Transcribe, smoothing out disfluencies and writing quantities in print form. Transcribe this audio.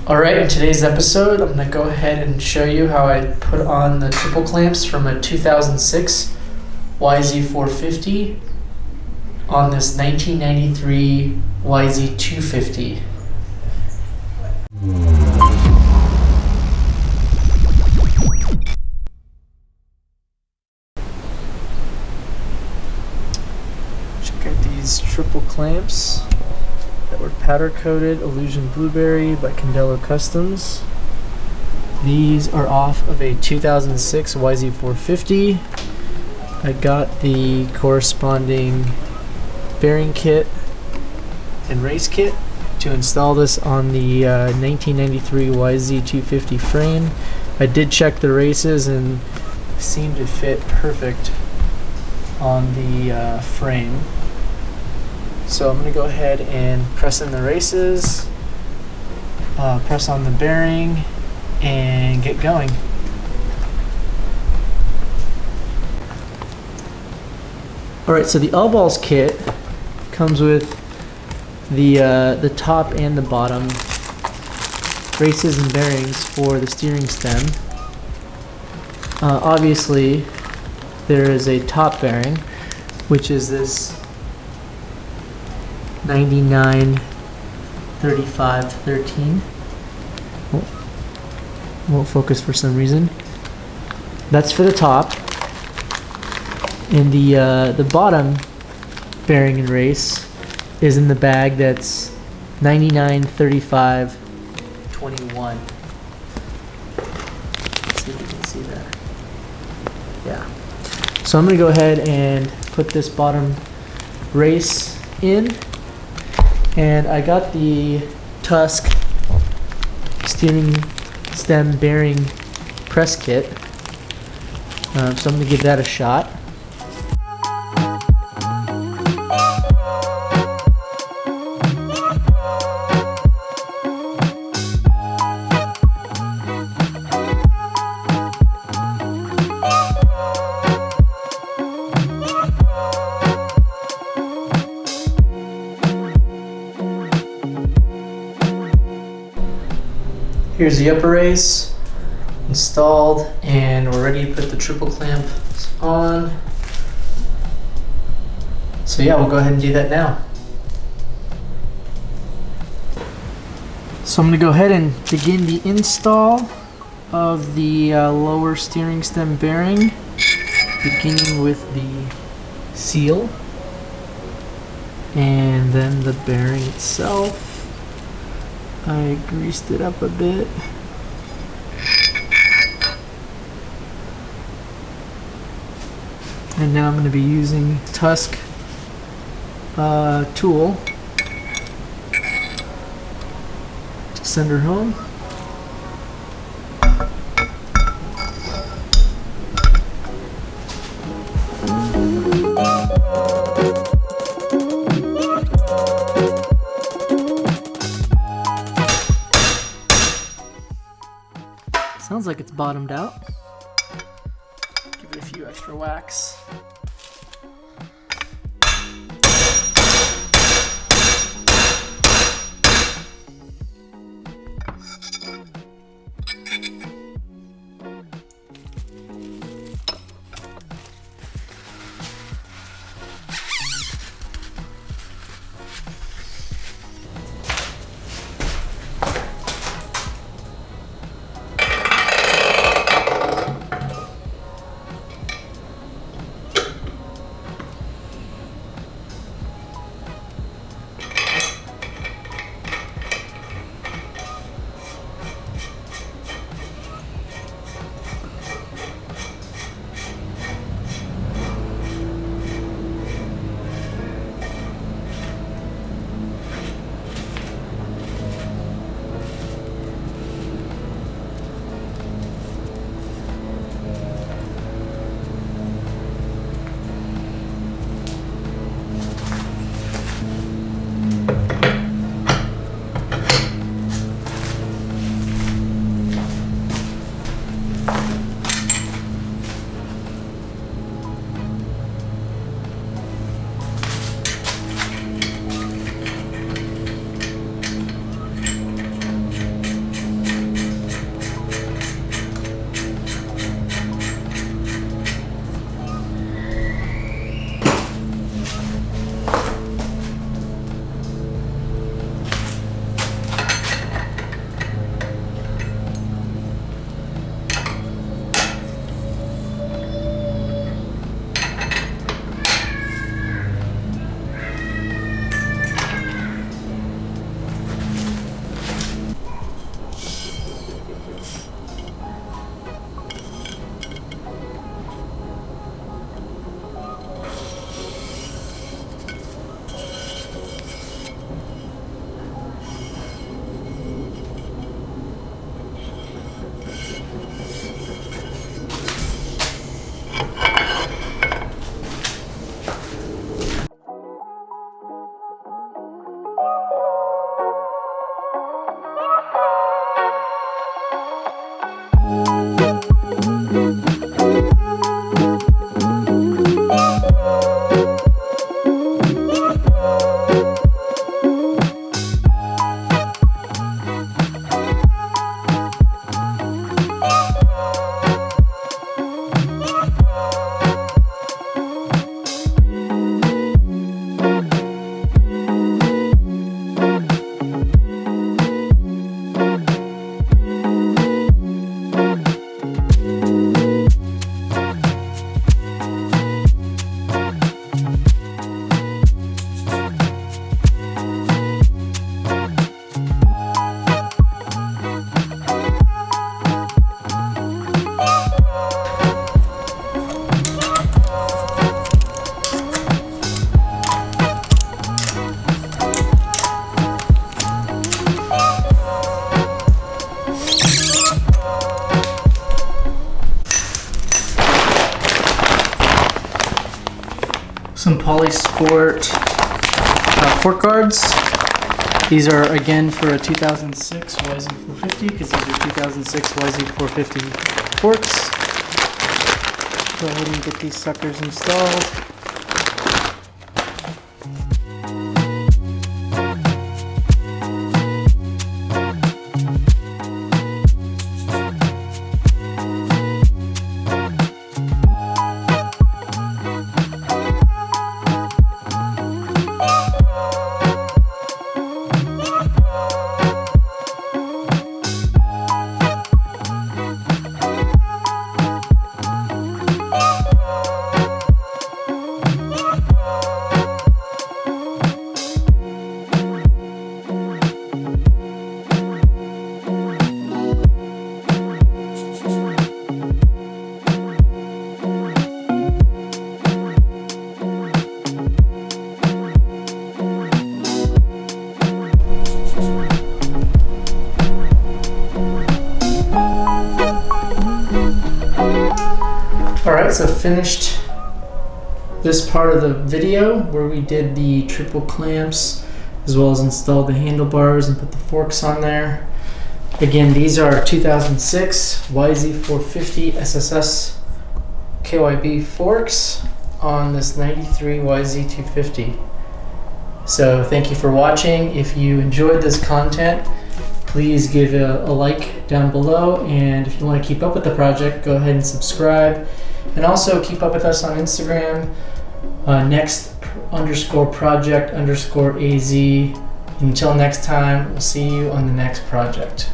Alright, in today's episode, I'm going to go ahead and show you how I put on the triple clamps from a 2006 YZ450 on this 1993 YZ250. Check out these triple clamps that were powder coated Illusion Blueberry by Candelo Customs. These are off of a 2006 YZ450. I got the corresponding bearing kit and race kit to install this on the 1993 YZ250 frame. I did check the races and seemed to fit perfect on the frame. So I'm going to go ahead and press in the races, press on the bearing, and get going. Alright, so the L-Balls kit comes with the top and the bottom races and bearings for the steering stem. Obviously, there is a top bearing, which is this 99 35 13. Won't focus for some reason. That's for the top, and the bottom bearing and race is in the bag. That's 99 35 21. Let's see if you can see that. Yeah. So I'm gonna go ahead and put this bottom race in. And I got the Tusk steering stem bearing press kit, so I'm going to give that a shot. Here's the upper race installed, and we're ready to put the triple clamps on. So yeah, we'll go ahead and do that now. So I'm going to go ahead and begin the install of the lower steering stem bearing, beginning with the seal and then the bearing itself. I greased it up a bit. And now I'm going to be using Tusk tool to send her home. Sounds like it's bottomed out. Give it a few extra whacks. Some Polysport fork guards. These are again for a 2006 YZ450 because these are 2006 YZ450 forks. Go ahead and get these suckers installed. Alright, so finished this part of the video where we did the triple clamps as well as installed the handlebars and put the forks on there. Again, these are 2006 YZ450 SSS KYB forks on this 93 YZ250. So thank you for watching. If you enjoyed this content, please give a like down below, and if you want to keep up with the project, go ahead and subscribe. And also keep up with us on Instagram, next_project_AZ. Until next time, we'll see you on the next project.